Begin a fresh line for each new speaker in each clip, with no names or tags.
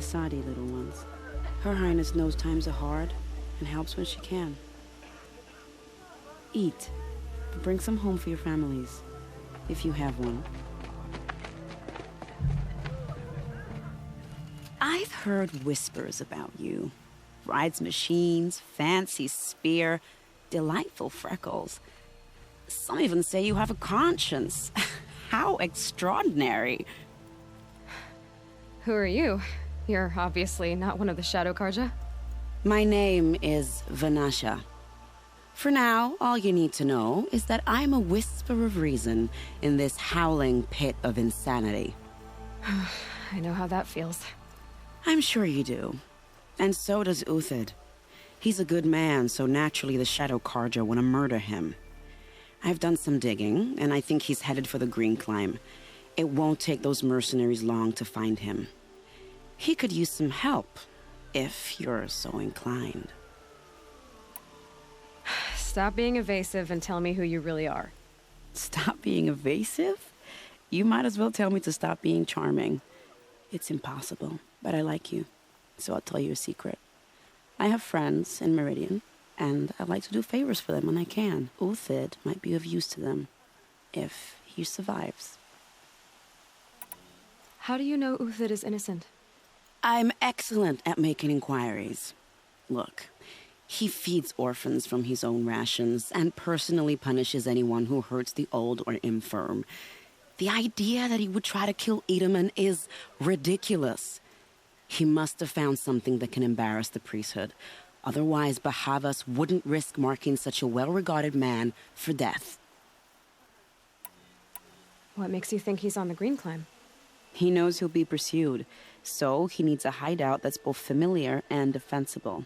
Sadi, little ones. Her Highness knows times are hard and helps when she can. Eat. Bring some home for your families, if you have one. I've heard whispers about you. Rides machines, fancy spear, delightful freckles. Some even say you have a conscience. How extraordinary.
Who are you? You're obviously not one of the Shadow Karja.
My name is Vanasha. For now, all you need to know is that I'm a whisper of reason in this howling pit of insanity.
I know how that feels.
I'm sure you do. And so does Uthid. He's a good man, so naturally the Shadow Karja want to murder him. I've done some digging, and I think he's headed for the Green Climb. It won't take those mercenaries long to find him. He could use some help, if you're so inclined.
Stop being evasive and tell me who you really are.
Stop being evasive? You might as well tell me to stop being charming. It's impossible, but I like you, so I'll tell you a secret. I have friends in Meridian, and I like to do favors for them when I can. Uthid might be of use to them, if he survives.
How do you know Uthid is innocent?
I'm excellent at making inquiries. Look, he feeds orphans from his own rations and personally punishes anyone who hurts the old or infirm. The idea that he would try to kill Edaman is ridiculous. He must have found something that can embarrass the priesthood. Otherwise, Bahavas wouldn't risk marking such a well-regarded man for death.
What makes you think he's on the Green Climb?
He knows he'll be pursued, so he needs a hideout that's both familiar and defensible.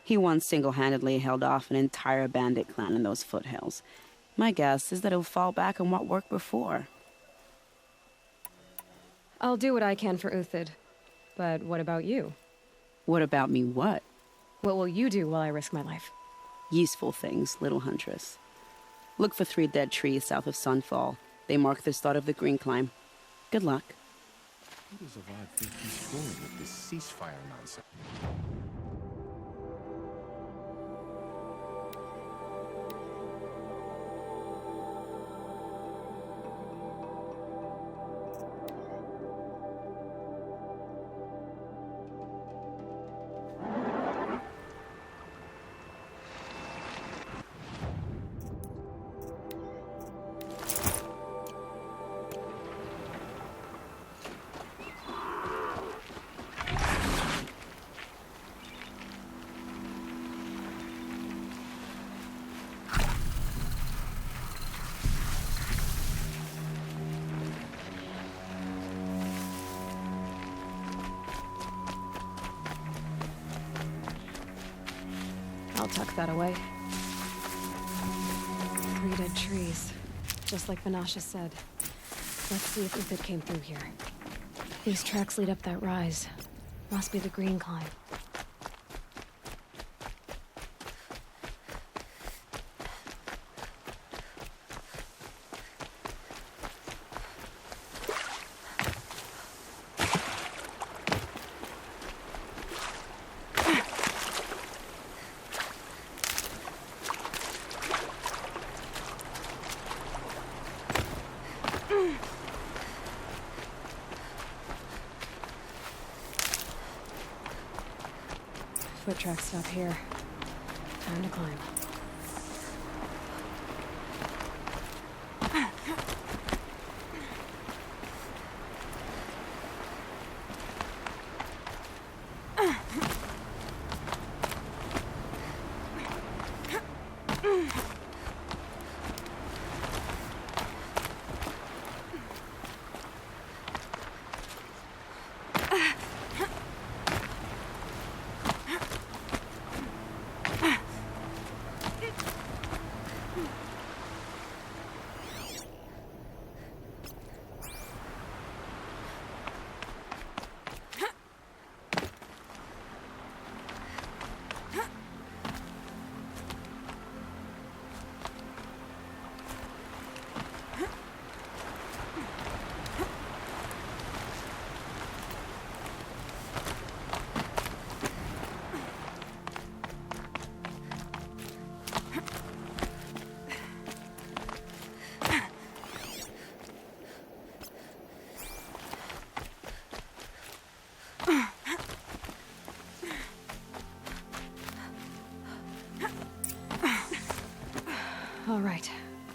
He once single-handedly held off an entire bandit clan in those foothills. My guess is that he'll fall back on what worked before.
I'll do what I can for Uthid. But what about you?
What about me what?
What will you do while I risk my life?
Useful things, little huntress. Look for 3 dead trees south of Sunfall. They mark the start of the Green Climb. Good luck.
Who does Avad think he's fooling with this ceasefire nonsense?
I'll tuck that away. 3 dead trees. Just like Vanasha said. Let's see if Uthid came through here. These tracks lead up that rise. Must be the Green Climb. Foot tracks stop here. Time to climb.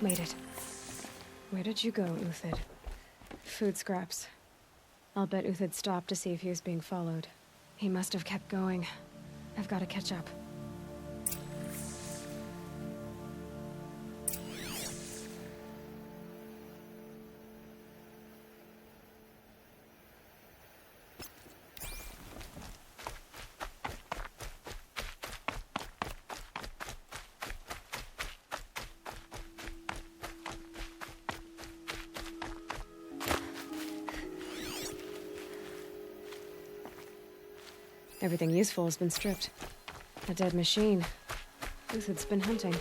Made it. Where did you go, Uthid? Food scraps. I'll bet Uthid stopped to see if he was being followed. He must have kept going. I've got to catch up. Everything useful has been stripped. A dead machine. Uthid's been hunting.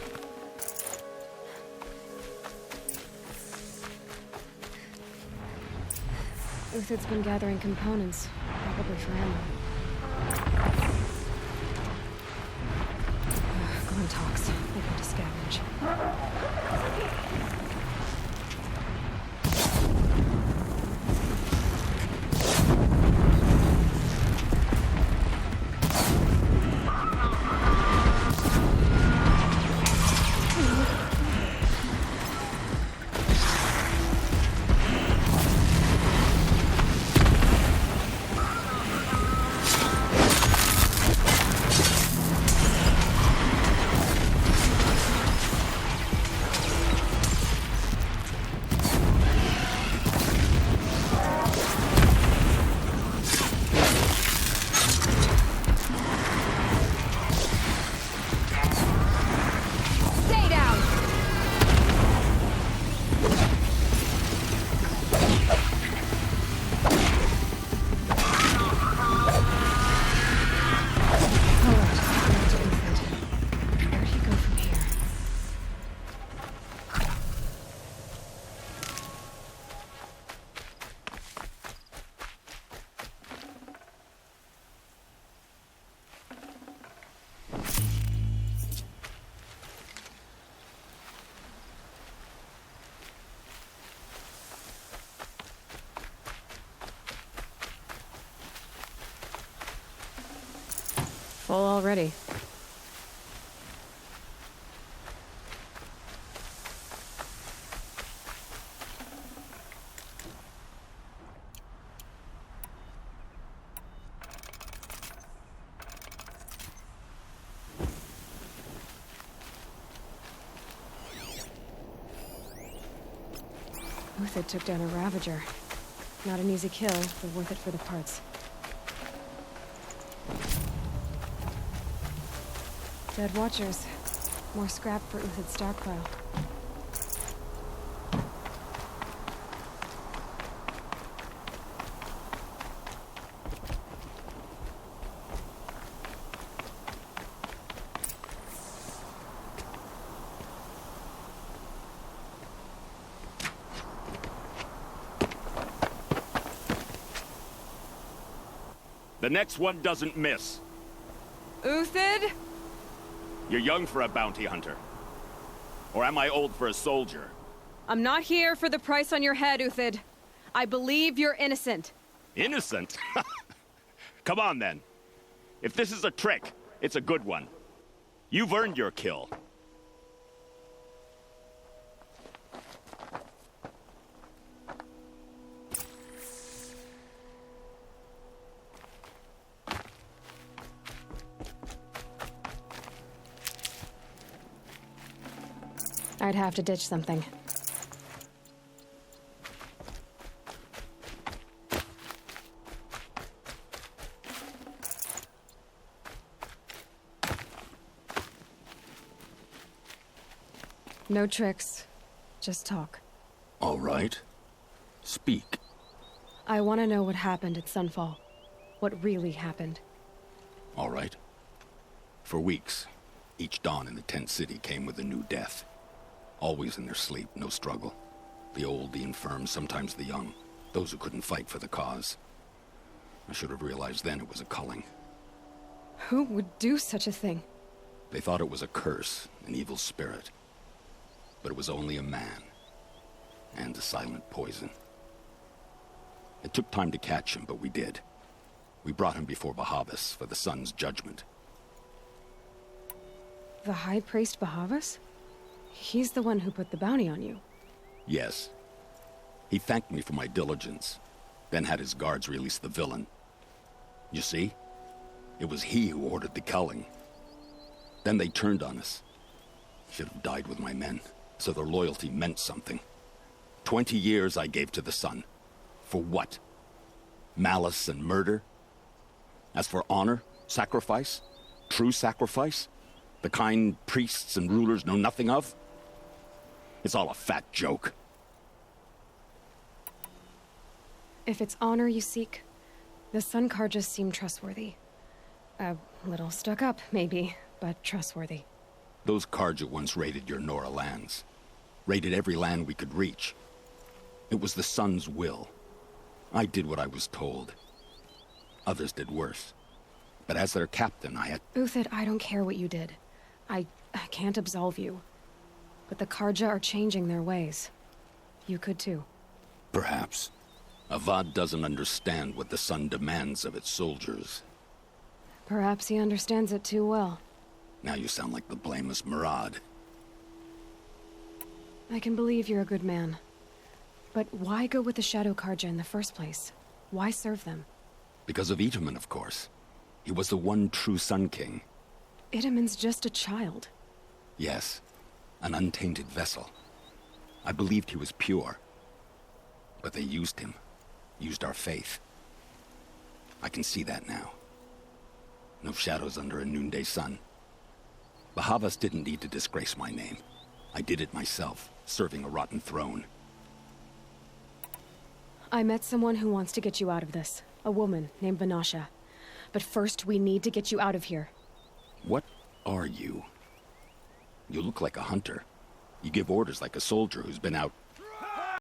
Uthid's been gathering components, probably for ammo. Gone talks. I got to scavenge. Full already. Uthid took down a Ravager. Not an easy kill, but worth it for the parts. Dead Watchers. More scrap for Uthid's stockpile.
The next one doesn't miss.
Uthid?
You're young for a bounty hunter. Or am I old for a soldier?
I'm not here for the price on your head, Uthid. I believe you're innocent.
Innocent? Come on, then. If this is a trick, it's a good one. You've earned your kill.
I'd have to ditch something. No tricks, just talk.
All right. Speak.
I want to know what happened at Sunfall. What really happened.
All right. For weeks, each dawn in the tent city came with a new death. Always in their sleep, no struggle. The old, the infirm, sometimes the young. Those who couldn't fight for the cause. I should have realized then it was a culling.
Who would do such a thing?
They thought it was a curse, an evil spirit. But it was only a man. And a silent poison. It took time to catch him, but we did. We brought him before Bahavas for the sun's judgment.
The High Priest Bahavas? He's the one who put the bounty on you.
Yes. He thanked me for my diligence, then had his guards release the villain. You see? It was he who ordered the culling. Then they turned on us. Should have died with my men, so their loyalty meant something. 20 years I gave to the sun. For what? Malice and murder? As for honor, sacrifice, true sacrifice, the kind priests and rulers know nothing of? It's all a fat joke.
If it's honor you seek, the Sun Karjas seem trustworthy. A little stuck up, maybe, but trustworthy.
Those Karja once raided your Nora lands. Raided every land we could reach. It was the Sun's will. I did what I was told. Others did worse. But as their captain, I had...
Uthid, I don't care what you did. I can't absolve you. But the Karja are changing their ways. You could too.
Perhaps. Avad doesn't understand what the Sun demands of its soldiers.
Perhaps he understands it too well.
Now you sound like the blameless Murad.
I can believe you're a good man. But why go with the Shadow Karja in the first place? Why serve them?
Because of Itaman, of course. He was the one true Sun King.
Itaman's just a child.
Yes, an untainted vessel. I believed he was pure. But they used him. Used our faith. I can see that now. No shadows under a noonday sun. Bahavas didn't need to disgrace my name. I did it myself, serving a rotten throne.
I met someone who wants to get you out of this. A woman named Vanasha. But first, we need to get you out of here.
What are you? You look like a hunter. You give orders like a soldier who's been out